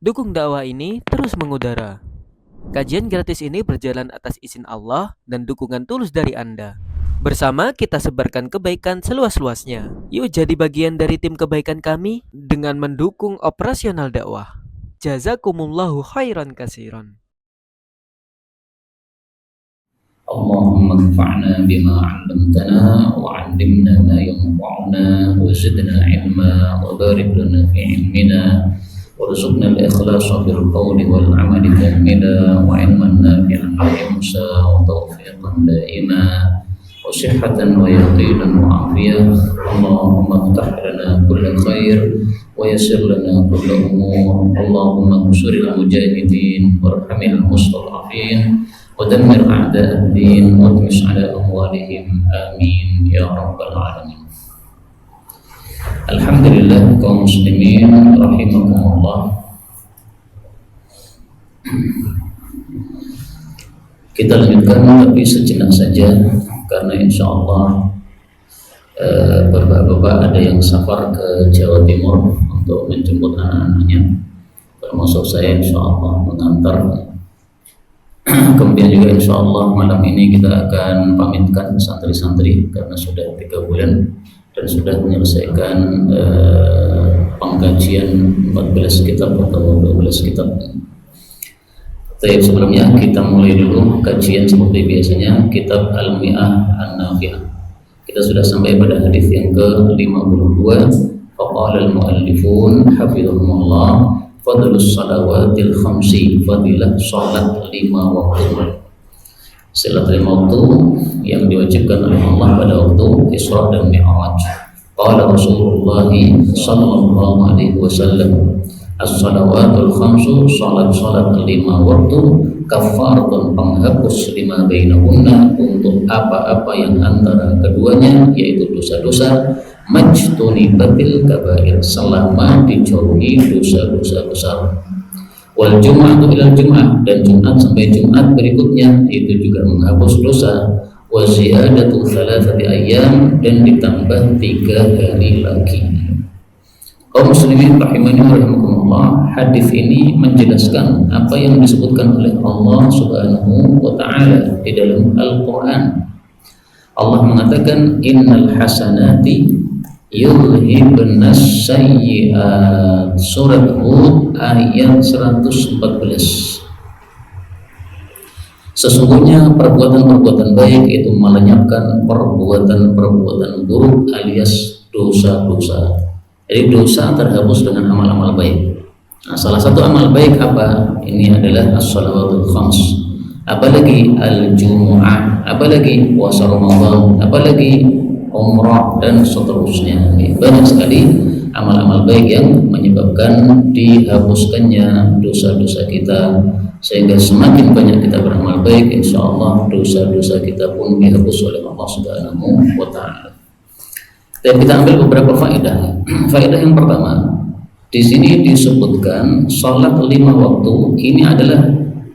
Dukung dakwah ini terus mengudara. Kajian gratis ini berjalan atas izin Allah dan dukungan tulus dari Anda. Bersama kita sebarkan kebaikan seluas-luasnya. Yuk jadi bagian dari tim kebaikan kami dengan mendukung operasional dakwah. Jazakumullahu khairan kasiran. Allahumma anfa'na bima 'allamtana wa 'allimna ma yanfa'una wa zidna 'ilma wa barik lana fi 'ilmina warzuqna al-ikhlasa fil qawli wal 'amali kamila wa 'ilman nafi'an wa insa wa tawfiqan da'ima wa sihhatan wa yaqinan wa 'afiyah. Allahumma iftah lana kulla khair wa yassir lana kulla umur. Allahumma ansuril mujahidin warhamil mustad'afin ودمر أعداء الدين واطمس على أموالهم آمين يا رب العالمين. Alhamdulillah kaum muslimin rahimakumullah. Kita lanjutkan tapi sejenak saja karena insya Allah bapak-bapak ada yang safar ke Jawa Timur untuk menjemput anak-anaknya, termasuk saya insya Allah mengantar. Kemudian juga insya Allah malam ini kita akan pamitkan santri-santri karena sudah 3 bulan dan sudah menyelesaikan pengkajian 14 kitab atau 12 kitab. Tapi sebelumnya kita mulai dulu kajian seperti biasanya kitab Al-Mi'ah An-Nafi'ah. Kita sudah sampai pada hadis yang ke-52. Faqala al-muallifun hafizahumullah fadlus salawatil khamsi, fadilah salat 5 waktu. Salat 5 waktu yang diwajibkan oleh Allah pada waktu Isra dan Mi'raj. Qala Rasulullah sallallahu alaihi wasallam, as-salawatul khamsu, salat-salat 5 waktu kafaratun, penghapus lima bainahunna, untuk apa-apa yang antara keduanya, yaitu dosa-dosa, majtunibatil kabair, selama dijauhi dosa-dosa besar. Wal jum'atu ilal jum'ah, dan Jumat sampai Jumat berikutnya itu juga menghapus dosa. Wa ziyadatu thalathati ayyam, dan ditambah 3 hari lagi. Kaum muslimin rahimani wa rahimakumullah, hadis ini menjelaskan apa yang disebutkan oleh Allah Subhanahu wa taala di dalam Al-Qur'an. Allah mengatakan innal hasanati yudhibnas sayyi'at, surat Hud ayat 114. Sesungguhnya perbuatan-perbuatan baik itu melenyapkan perbuatan-perbuatan buruk alias dosa-dosa. Jadi dosa terhapus dengan amal-amal baik. Nah, salah satu amal baik apa? Ini adalah as-salawatul khams. Apalagi al-jumu'ah, apalagi puasa Ramadan, apalagi umrah dan seterusnya. Banyak sekali amal-amal baik yang menyebabkan dihapuskannya dosa-dosa kita, sehingga semakin banyak kita beramal baik, insya Allah dosa-dosa kita pun dihapus oleh Allah Subhanahu wa taala. Dan kita ambil beberapa faedah. Faedah yang pertama, di sini disebutkan salat 5 waktu ini adalah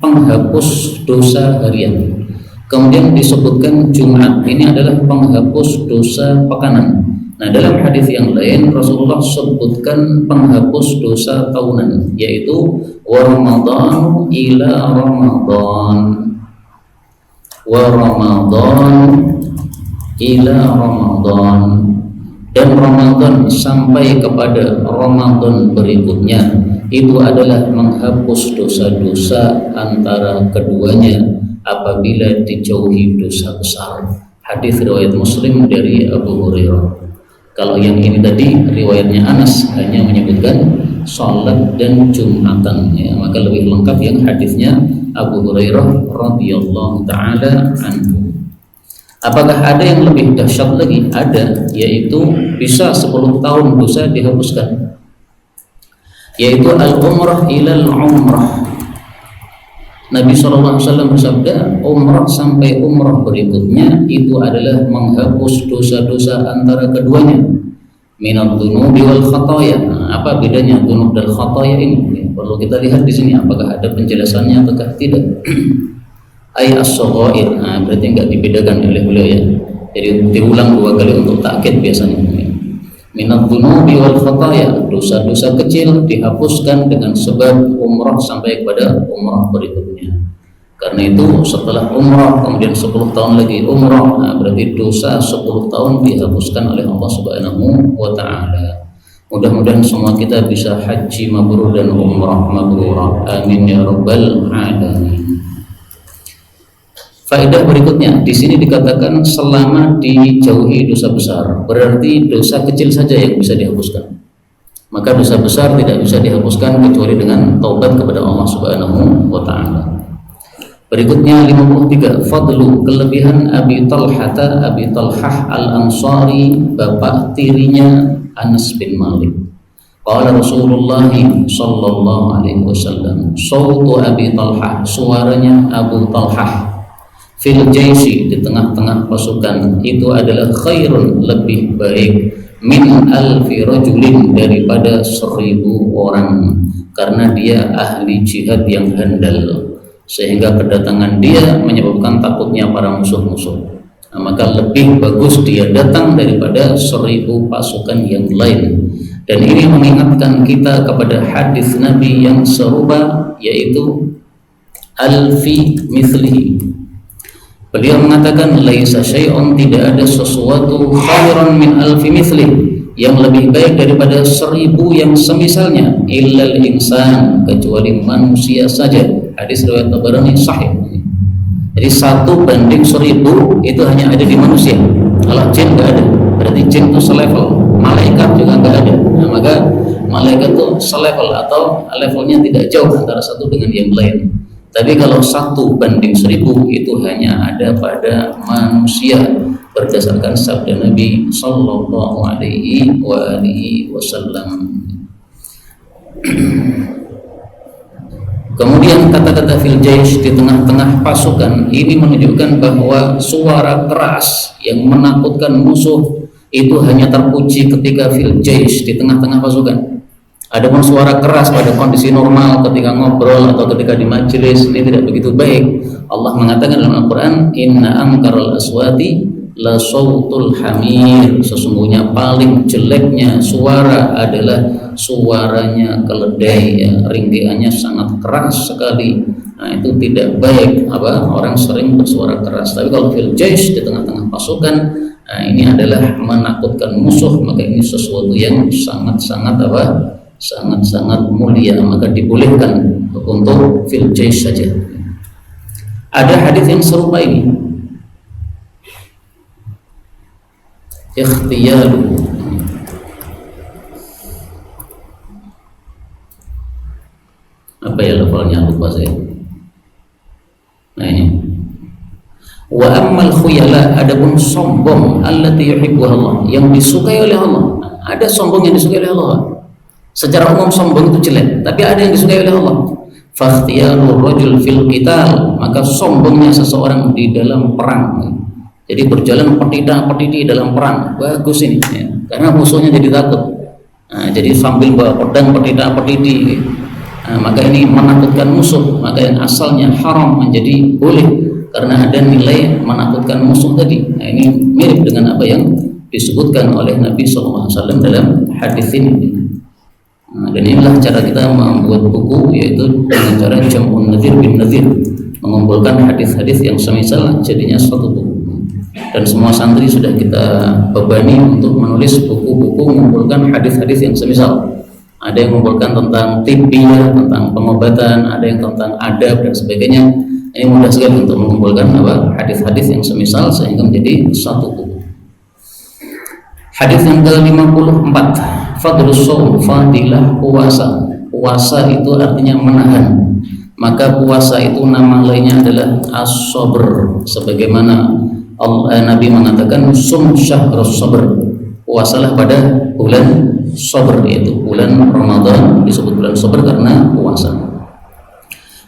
penghapus dosa harian. Kemudian disebutkan Jumat ini adalah penghapus dosa pekanan. Nah, dalam hadis yang lain Rasulullah sebutkan penghapus dosa tahunan, yaitu wa Ramadan ila Ramadan, wa Ramadan ila Ramadan, dan Ramadan sampai kepada Ramadan berikutnya, itu adalah menghapus dosa-dosa antara keduanya apabila dijauhi dosa besar. Hadis riwayat Muslim dari Abu Hurairah. Kalau yang ini tadi riwayatnya Anas hanya menyebutkan salat dan Jumatan, ya, maka lebih lengkap yang hadisnya Abu Hurairah radhiyallahu taala anhu. Apakah ada yang lebih dahsyat lagi? Ada, yaitu bisa 10 tahun dosa dihapuskan, yaitu al-umrah ilal umrah. Nabi SAW bersabda, umrah sampai umrah berikutnya itu adalah menghapus dosa-dosa antara keduanya. Minad dunubi wal khataya. Nah, apa bedanya dunub dan khataya ini? Perlu kita lihat di sini apakah ada penjelasannya ataukah tidak. Ay as-saghair. Nah, berarti enggak dibedakan oleh beliau, ya. Jadi diulang 2 kali untuk takkid biasanya. minadz dzunubi wal khataya, dosa-dosa kecil dihapuskan dengan sebab umrah sampai kepada umrah berikutnya. Karena itu setelah umrah kemudian 10 tahun lagi umrah, nah berarti dosa 10 tahun dihapuskan oleh Allah Subhanahu wa taala. Mudah-mudahan semua kita bisa haji mabrur dan umrah mabrurah. Amin ya rabbal alamin. Faedah berikutnya, di sini dikatakan selama dijauhi dosa besar, berarti dosa kecil saja yang bisa dihapuskan. Maka dosa besar tidak bisa dihapuskan kecuali dengan taubat kepada Allah Subhanahu wa taala. Berikutnya 53, fadlu, kelebihan Abi Talhah Al-Ansari, bapak tirinya Anas bin Malik. Qala Rasulullah sallallahu alaihi wasallam, sautu Abi Talhah, suaranya Abu Talhah, fil jaisi, di tengah-tengah pasukan, itu adalah khairun, lebih baik, min alfi rajulin, daripada 1000 orang, karena dia ahli jihad yang handal, sehingga kedatangan dia menyebabkan takutnya para musuh-musuh. Nah, maka lebih bagus dia datang daripada 1000 pasukan yang lain. Dan ini mengingatkan kita kepada hadis Nabi yang serupa, yaitu alfi mithlihi. Beliau mengatakan laisa syai'un, tidak ada sesuatu khairan min alfi mithlih, yang lebih baik daripada 1000 yang semisalnya, illal insan, kecuali manusia saja. Hadis riwayat Tabarani sahih. Jadi 1:1000 itu hanya ada di manusia. Kalau jin nggak ada. Berarti jin itu selevel, malaikat juga nggak ada. Nah, maka malaikat itu selevel atau levelnya tidak jauh antara satu dengan yang lain. Tapi kalau 1:1000 itu hanya ada pada manusia, berdasarkan sabda Nabi Sallallahu Alaihi Wasallam. Kemudian kata-kata fil jaish, di tengah-tengah pasukan, ini menunjukkan bahwa suara keras yang menakutkan musuh itu hanya terpuji ketika fil jaish, di tengah-tengah pasukan. Adapun suara keras pada kondisi normal ketika ngobrol atau ketika di majelis, ini tidak begitu baik. Allah mengatakan dalam Al-Quran, inna ankaral aswati la sautul hamir, sesungguhnya paling jeleknya suara adalah suaranya keledai, ya, ringkiannya sangat keras sekali. Nah, itu tidak baik orang sering bersuara keras. Tapi kalau fil jaish, di tengah-tengah pasukan, nah ini adalah menakutkan musuh, maka ini sesuatu yang sangat-sangat sangat-sangat mulia, maka dibolehkan untuk fil jaish saja. Ada hadis yang serupa ini, ikhtiyaru, apa ya lafalnya, lupa saya. Nah ini, wa ammal khuyala, adapun sombong, allati yuhibbuha Allah, yang disukai oleh Allah. Ada sombong yang disukai oleh Allah. Secara umum sombong itu jelek, tapi ada yang disukai oleh Allah. Fakhtiyaru rajul fil qital, maka sombongnya seseorang di dalam perang. Jadi berjalan petita-petiti dalam perang, bagus ini, ya. Karena musuhnya jadi takut. Nah, jadi sambil bawa pedang petita-petiti, nah, maka ini menakutkan musuh. Maka yang asalnya haram menjadi boleh karena ada nilai menakutkan musuh tadi. Nah, ini mirip dengan apa yang disebutkan oleh Nabi SAW dalam hadis ini. Nah, dan inilah cara kita membuat buku, yaitu dengan cara jam'un nadhir bin nadhir, mengumpulkan hadis-hadis yang semisal jadinya suatu buku. Dan semua santri sudah kita bebani untuk menulis buku-buku mengumpulkan hadis-hadis yang semisal. Ada yang mengumpulkan tentang tibbiyah, tentang pengobatan, ada yang tentang adab dan sebagainya. Ini mudah sekali untuk mengumpulkan hadis-hadis yang semisal sehingga menjadi satu buku. Hadis yang ke-54, fadlus shaum, fadilah puasa. Puasa itu artinya menahan. Maka puasa itu nama lainnya adalah as-sabr, sebagaimana Nabi mengatakan sum syahrus sabr, puasalah pada bulan sabr, yaitu bulan Ramadan disebut bulan sabr karena puasa.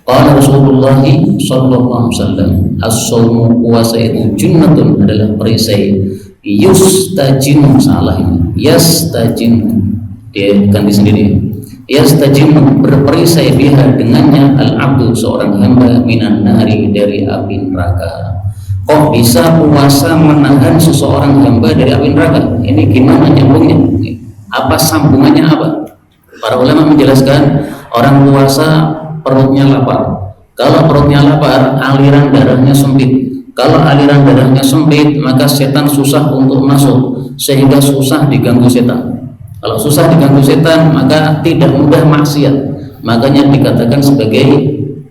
Qala Rasulullah sallallahu alaihi wasallam, as-shaumu, puasa itu junnatun, adalah perisai, yustajinu, salah ini, yastajinu, dia ganti sendiri, yastajinu, berperisai biha dengannya al-abdu, seorang hamba, minan nari, dari api neraka. Kok bisa puasa menahan seseorang hamba dari api neraka? Ini gimana nyambungnya? Apa sambungannya apa? Para ulama menjelaskan, orang puasa perutnya lapar. Kalau perutnya lapar, aliran darahnya sempit. Kalau aliran darahnya sempit, maka setan susah untuk masuk, sehingga susah diganggu setan. Kalau susah diganggu setan, maka tidak mudah maksiat. Makanya dikatakan sebagai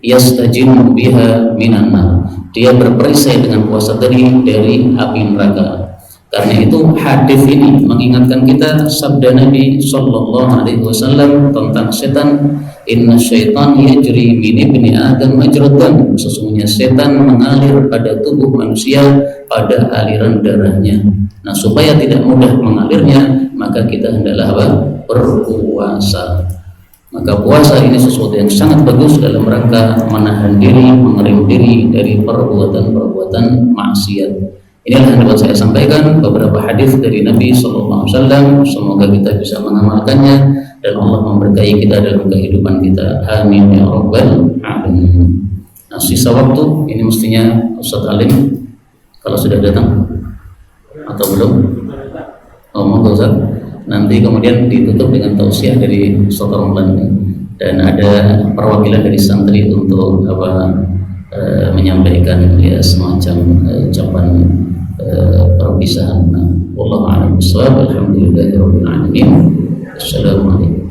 yastajinu biha minan nar. Dia berperisai dengan puasa dari api neraka. Karena itu hadis ini mengingatkan kita sabda Nabi Shallallahu Alaihi Wasallam tentang setan. Inna syaitan yajri min ibni Adam majrad dam. Sesungguhnya setan mengalir pada tubuh manusia pada aliran darahnya. Nah, supaya tidak mudah mengalirnya, maka kita hendaklah berpuasa. Maka puasa ini sesuatu yang sangat bagus dalam rangka menahan diri, mengerem diri dari perbuatan-perbuatan maksiat. Inilah yang dapat saya sampaikan, beberapa hadis dari Nabi Sallallahu Alaihi Wasallam. Semoga kita bisa mengamalkannya dan Allah memberkahi kita dalam kehidupan kita. Amin ya rabbal alamin. Nah, sisa waktu ini mestinya Ustaz Alim kalau sudah datang atau belum? Oh, monggo Ustaz. Nanti kemudian ditutup dengan tausiah dari Ustaz Romlan dan ada perwakilan dari santri untuk menyampaikan ya semacam ucapan perpisahan. Wallahu a'lam bishawab. Alhamdulillahirabbil alamin. Assalamualaikum.